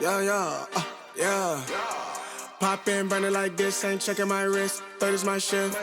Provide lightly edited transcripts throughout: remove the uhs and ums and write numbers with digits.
Yeah. Pop in, burning like this, ain't checking my wrist. Third is my shift.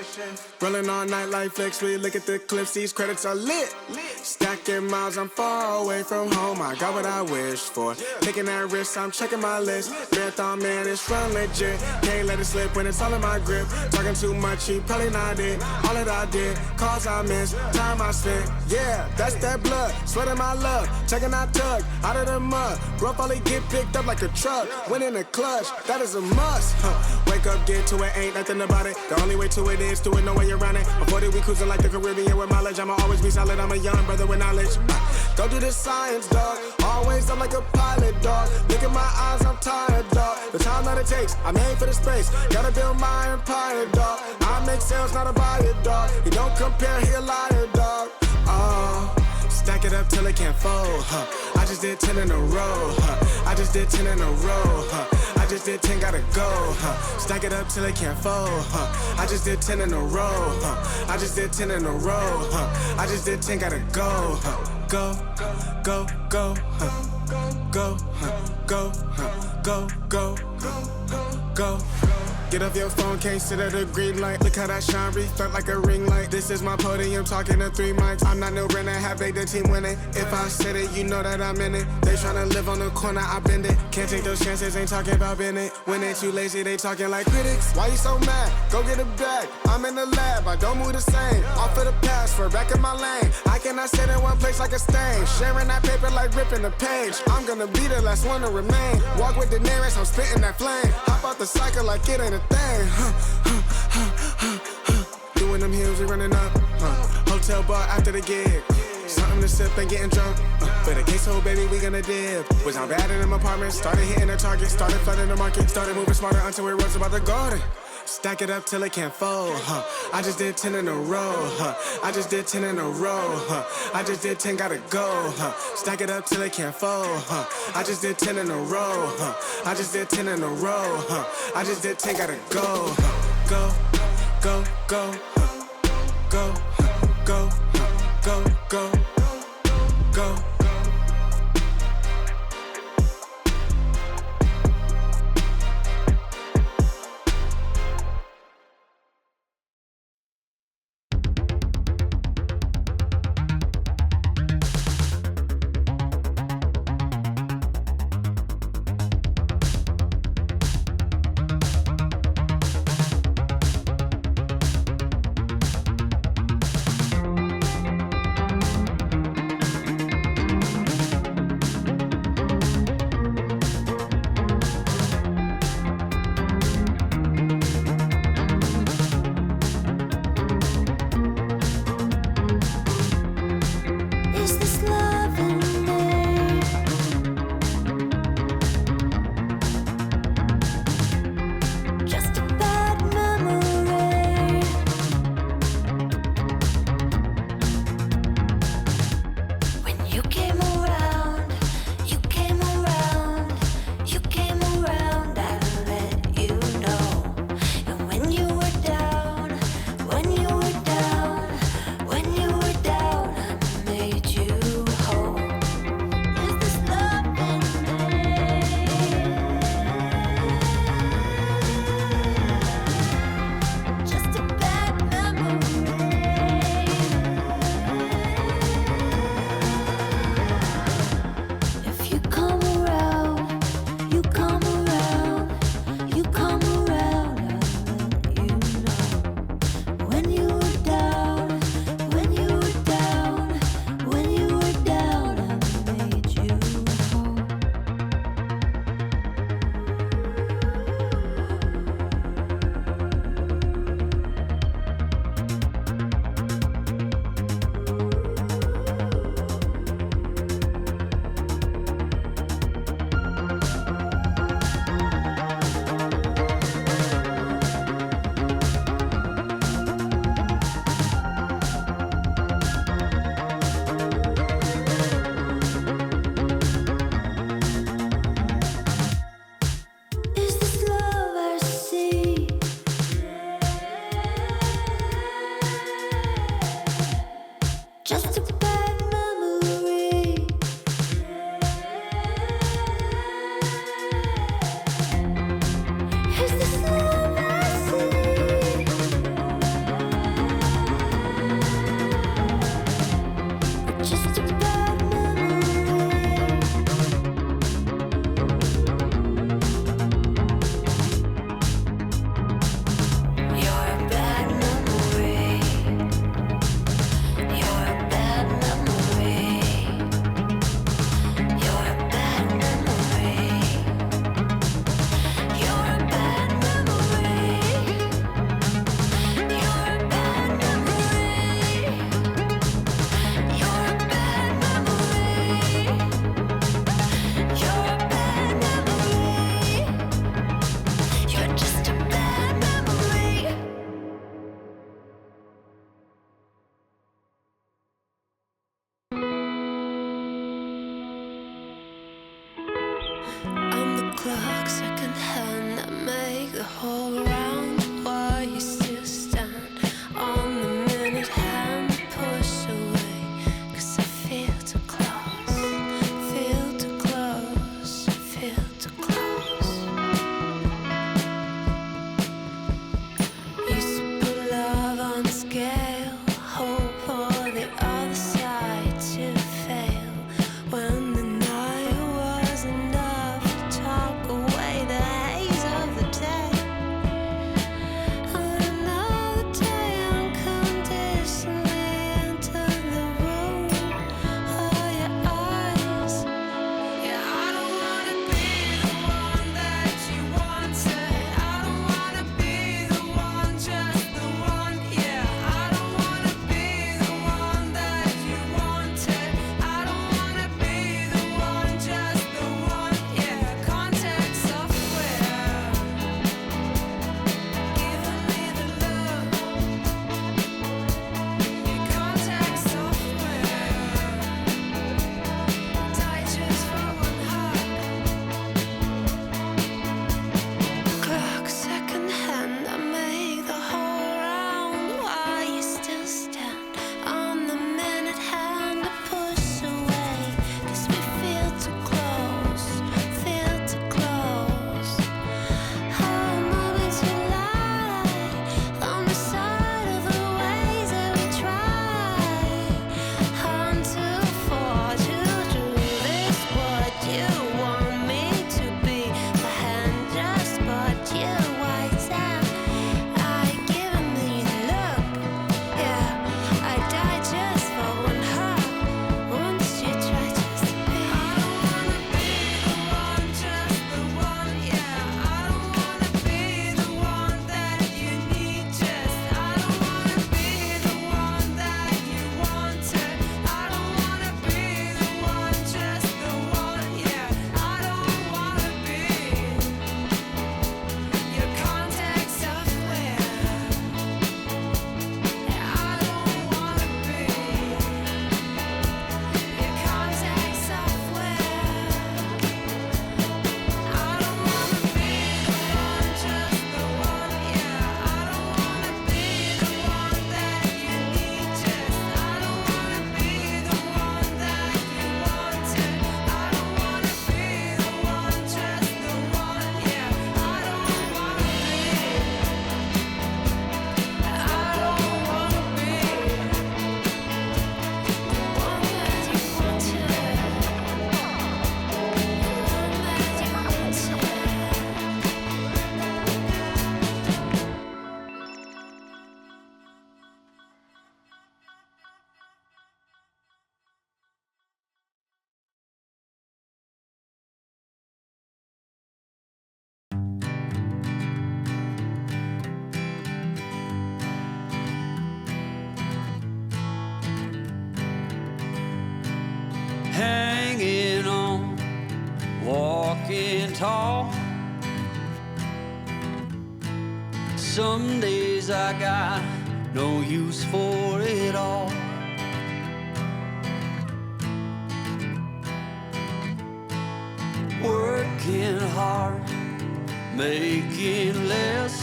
Rolling all night like flex. We look at the clips, these credits are lit. Stacking miles, I'm far away from home. I got what I wished for. Taking that risk, I'm checking my list. Marathon man, it's run legit. Can't let it slip when it's all in my grip. Talking too much, he probably not it. All that I did, calls I missed, time I spent. Yeah, that's that blood, sweating my love. Checking that tug, out of the mud. Rough only get picked up like a truck. Win in the clutch, that is a must. Wake up, get to it, ain't nothing about it. The only way to it is do it, no way around it. Before that we cruising like the Caribbean with mileage. I'ma always be solid, I'm a young brother with knowledge. Go do the science, dog. Always I'm like a pilot, dog. Look at my eyes, I'm tired, dog. The time that it takes, I made for the space. Gotta build my empire, dog. I make sales, not a buyer, dog. He don't compare, he a liar, dog. Stack it up till it can't fold, I just did 10 in a row, I just did 10 in a row, I just did 10, gotta go, Stack it up till it can't fold, I just did 10 in a row, I just did 10 in a row, I just did 10, gotta go, go, go, go, go, go, go, go, go. Get off your phone, can't sit at a green light. Look how that shine reflect like a ring light. This is my podium, talking to 3 mics. I'm not no Brennan, have they the team winning. If I said it, you know that I'm in it. They tryna live on the corner, I bend it. Can't take those chances, ain't talking about Bennett. When they too lazy, they talking like critics. Why you so mad? Go get a bag. I'm in the lab, I don't move the same. Off of the pass, for back in my lane. I cannot sit in one place like a stain. Sharing that paper like ripping the page. I'm gonna be the last one to remain. Walk with the nearest, I'm spitting that flame. Hop out the cycle like it ain't a thing. Doing them heels, we running up. Hotel bar after the gig. Something to sip and getting drunk. For the queso, baby, we gonna dip. Was I bad in them apartments? Started hitting the target, started flooding the market. Started moving smarter until we rose about the garden. Stack it up till it can't fold, I just did 10 in a row, I just did 10 in a row, I just did 10, gotta go, Stack it up till it can't fold, I just did 10 in a row, I just did 10 in a row, I just did 10, gotta go, go, go, go, go, go, go, go, go. hanging on, walking tall. Some days I got no use for it all. Working hard, making less.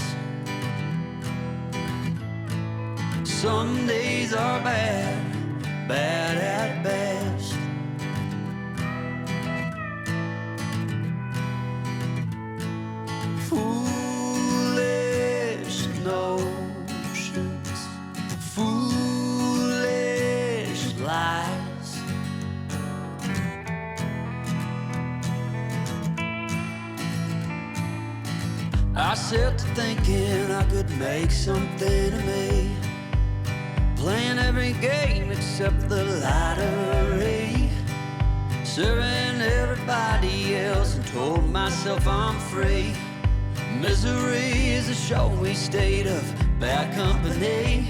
Some days are bad, bad at best. Foolish notions, foolish lies. I set to thinking I could make something of me, playing every game except the lottery, serving everybody else and told myself I'm free. Misery is a showy state of bad company.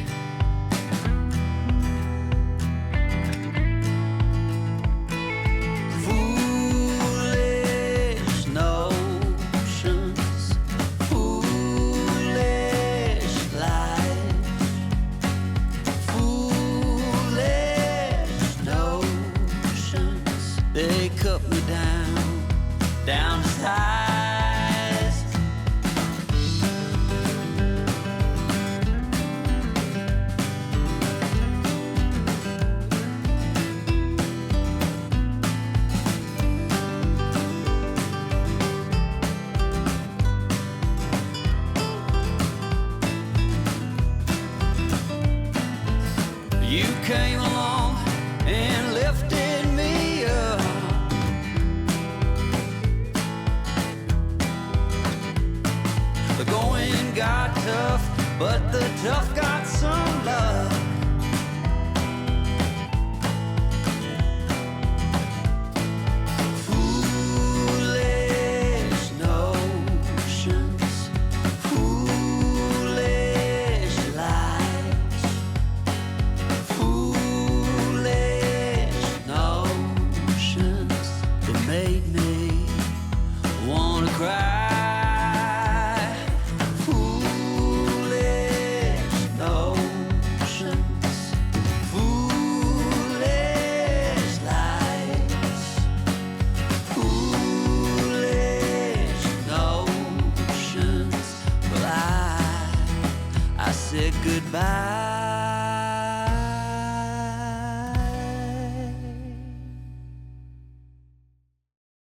Foolish notions, foolish lies. Foolish notions, they cut me down to size. You came along and lifted me up. The going got tough, but the tough got some love. Foolish notions, foolish lies. Foolish notions that made me wanna cry. Foolish notions, foolish lies. Foolish notions, well I said goodbye.